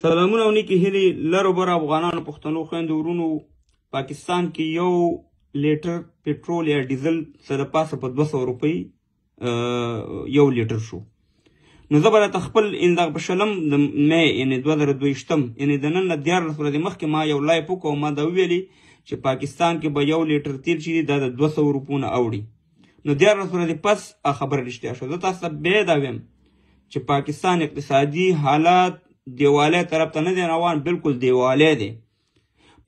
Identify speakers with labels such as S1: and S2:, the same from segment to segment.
S1: سلامونه او نیکې هیلې لرو بر افغانانو پښتنو خویندو ورونو پاکستان کې یو لیټر پټرول یا ډیزل څه د پاسه په 200 روپۍ یو لیټر شو. نو زه به راته خپل په شلم د مې یعنې 2022 یعنې د نن نه 14 ورځې مخکې ما یو لایف وکړ او ما دا وویلې چې پاکستان کې به یو لیټر تیل چې دی دا د 200 روپو نه اوړي. نو 14 ورځې پس خبره رښتیا شوه. زه تاسو ته بیا دا ویم چې پاکستان اقتصادي حالات دیوالی طرف ته نه دی روان، بالکل دیوالی دی.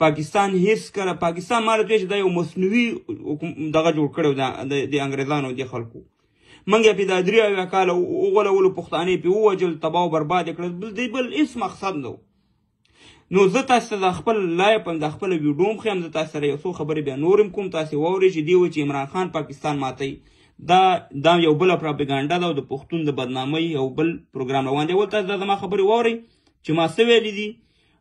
S1: پاکستان هیڅ کله پاکستان مالت وی چې دا یو مصنوعي دغه جوړ کړی د انګریزانو د خلکو. موږ یې په دا 83 کاله وغولولو، پښتانه پې ووژل، تباه او برباد یې کړل، بل هېڅ مقصد نه و. نو زه تاسو ته د خپل لایف هم د خپله ویډیو هم ښیم، زه تاسو سره یو څو خبرې بیا نور هم کوم، تاسې واورئ چې دی وایي چې عمران خان پاکستان ماتوي. دا یو بله پراپګانډا ده او د پښتون د بدنامۍ یو بل پروګرام روان دی. اول تاسو دا زما خبرې واورئ چې ما څه ویلي دي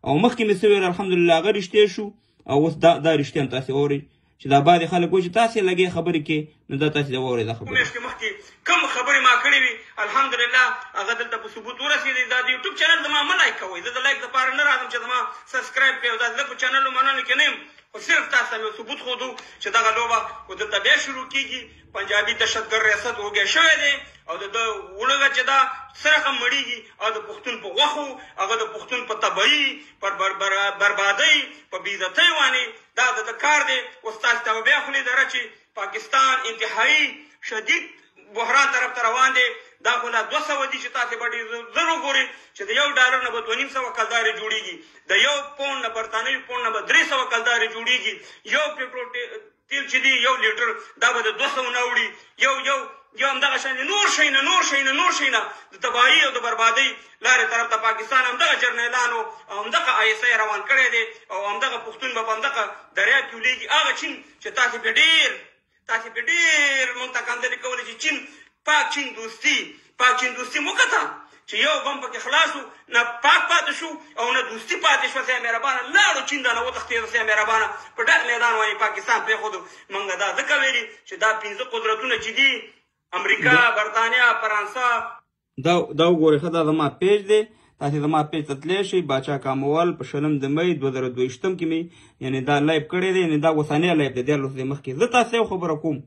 S1: او مخکې مې څه ویل، الحمدلله هغه رښتیا شو او اوس دا رښتیا هم تاسې واورئ چې دا بعضې خلک وایي چې تاسې لګې خبرې کې، نو دا تاسې واورئ دا خبرې.
S2: میاشتې مخکې کوم خبرې ما کړې وي الحمدلله هغه دلته په ثبوت ورسېدی. دا د یوټیوب چینل زما مه لایک کوئ، زه د لایک دپاره نه راځم چې زما سبسکرایب کړئ او داسې زه په چینلو منلو کې نه یم، خو صرف تاسو ته مې ثبوت ښودو چې دغه لوبه خو دلته بیا شروع کېږي. پنجابي دهشتګر ریاست وږی شوی دی او د ده وړه چې دا څه رقم مړېږي او د پښتون په غوښو، هغه د پښتون په تباهي، پر بربادۍ، په بېعزتۍ باندې دا د کار دی. اوس تاسو ته بیا خولې دره چې پاکستان انتهایي شدید بحران طرف ته روان دی. دا خو لا 200 دي چې تاسې به ډېر زر وګورئ چې د $1 نه به 250 کلدارې جوړېږي، د £1 پونډ نه برطانوي پونډ نه به 300 کلدارې جوړېږي. یو پېټرول تیل چې دی یو لیټر دا به د 200 نه اوړي. یو همدغه شان نور شی نه د تباهي او د بربادۍ لارې طرف ته پاکستان همدغه جرنیلانو او همدغه ISI روان کړی دی او همدغه پښتون به په همدغه دریاب کې ولیږي. هغه چین چې تاسې پې ډېر موږ ته کاندلې کولې چې چین پاک چین دوستي مو کته چې یو بم پکې خلاص و، نه پاک پاتې شو او نه دوستي پاتې شوه. سیا مهربانه لاړو چین دا نه وتښتېده، سیا مهربانه په ډک میدان باندې پاکستان پرېښودو. موږ دا ځکه ویلي چې دا 5 قدرتونه چې دي امریکا، برطانیه، فرانسه.
S1: دا وګورئ ښه، دا زما پیج دی، تاسې زما پیج ته تللی شئ. باچا کاموال په 6 د مۍ 2022 کې مې یعنې دا لایف کړی دی، یعنې دا اوسنی لایف دی 14 ورځې مخکې. زه تاسې یو خبره کوم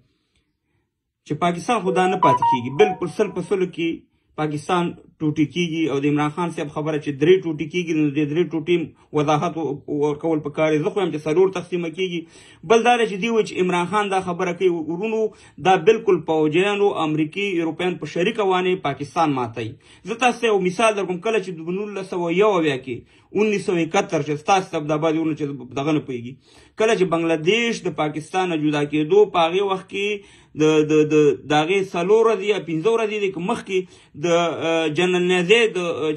S1: چې پاکستان خو دا نه پاتې کېږي، بالکل 100% کې پاکستان ټوټې کېږي او د عمران خان صاحب خبره چې 3 ټوټې کېږي، نو د 3 ټوټې وضاحت ورکول پکار دی. زه خو یم چې 4 تقسیمه کېږي. بل دا دی چې دوی وایي چې عمران خان دا خبره کوي. ورونو دا بالکل پوځیانو، امریکي، اروپیان په شریکه وانې پاکستان ماتوي. زه تاسو ته یو مثال درکوم. کله چې 1991 کې 1971 چې ستاسو ته د آبادي ورونو چې دغه نه پوهېږي، کله چې بنګلادیش د پاکستان نه جدا کېدو، په هغې وخت کې د هغې 4 ورځې یا 5 ورځې دی که مخکې د جنرال نیازی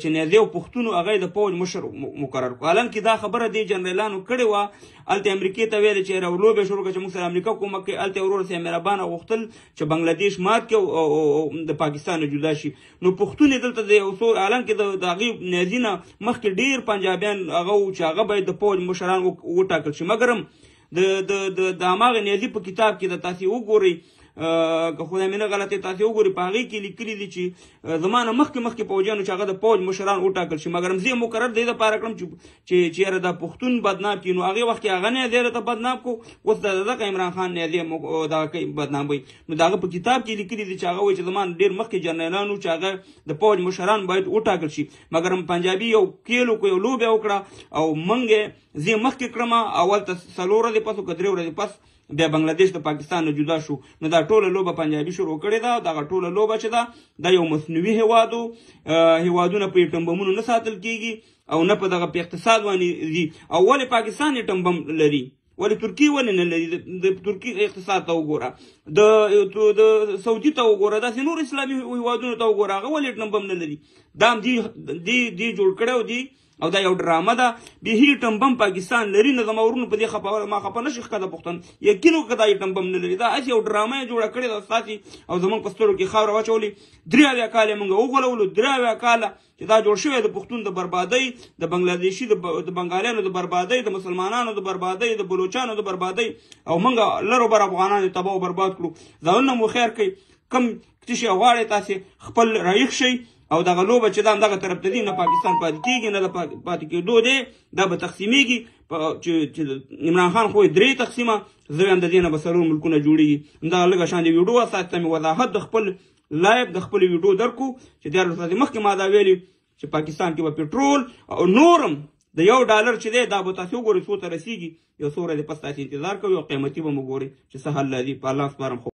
S1: چې نیازی او پښتون هغه د پوځ مشر مقرر کړو. حالانکې دا خبره دې جنرالانو کړې وه. هلته امریکې ته ویل چې لوبې شروع کړه چې موږ سره امریکا کومک کوي. هلته ورور سره مهربانه غوښتل چې بنګلادیش مات کړي او د پاکستان نه جدا شي. نو پښتون یې دلته د یو څو، حالانکې د هغې نیازي نه مخکې ډېر پنجابیان هغه و چې هغه باید د پوځ مشران وټاکل شي. مګر هم د هماغه نیازي په کتاب کې د تاسې وګورئ، که خدای مې نه غلطې، تاسې وګورئ په هغې کې لیکلي دي چې زما نه مخکې پوځیانو چې هغه د پوځ مشران وټاکل شي. مګر زه یې مقرر دې دپاره کړم چې یاره دا پښتون بدنام کړي. نو هغې وخت کې هغه نیازی راته بدنام کړو، اوس د دغه عمران خان نیازی دغه کوي بدناموي. نو د هغه په کتاب کې لیکلي دي چې هغه وایي چې زما ډېر مخکې جرنیلانو چې هغه د پوځ مشران باید وټاکل شي. مګر پنجابي یو کیل وکړو، یو لوبه وکړه او موږ یې زه مخکې کړم. اول ته 4 ورځې پس او که 3 ورځې پس بیا بنګلادیش د پاکستان نه جدا شو. نو دا ټوله لوبه پنجابي شروع کړې ده. دغه ټوله لوبه چې ده دا یو مصنوعي هېواد و. هېوادونه په ایټم بمونو نه ساتل کېږي او نه په دغه په اقتصاد باندې دي. او ولې پاکستان ایټم بم لري؟ ولې ترکیې ولې نه لري؟ د ترکیې اقتصاد ته وګوره، د سعودي ته وګوره، داسې نور اسلامي هېوادونو ته وګوره، هغه ولې ایټم بم نه لري؟ دا هم دې جوړ کړی دی او دا یو ډرامه ده. بهي ایټم بم پاکستان لري. نو زما ورونو په دې ما خفه نه شي ښه د پښتون یقین وکړه دا ایټم بم نه لري. دا هسې یو ډرامه یې جوړه کړې ده ستاسې او زموږ په سترګو کې خاوره واچولې. 83 کاله یې موږ وغولولو، 83 کاله چې دا جوړ شوی د پښتون د بربادۍ، د بنګلادیشي د بنګالیانو د بربادۍ، د مسلمانانو د بربادۍ، د بلوچانو د بربادۍ او موږ لرو بر افغانان تباه او برباد کړو. ځانونه مو خیر کوي. کم څه شی غواړئ تاسې خپل رایښ شئ او دغه لوبه چې دا همدغه طرف ته ځي نه پاکستان پاتې کېږي نه د پاتې کېدو دی دا به تقسیمېږي چې عمران خان خو یې 3 تقسیمه زه وایم د دې نه به 4 ملکونه جوړېږي همدغه لږه شان د ویډیو اساس ته مې وضاحت د خپل لایف د خپل ویډیو درکو چې دیارلس ورځې مخکې ما دا ویلي چې پاکستان کې به پټرول او نورم د $1 چې دی دا به تاسې وګورئ څو ته رسېږي یو څو ورځې پس تاسې انتظار کوئ او قیمتي به مو ګورئ چې څه حل لري په الله سپارم.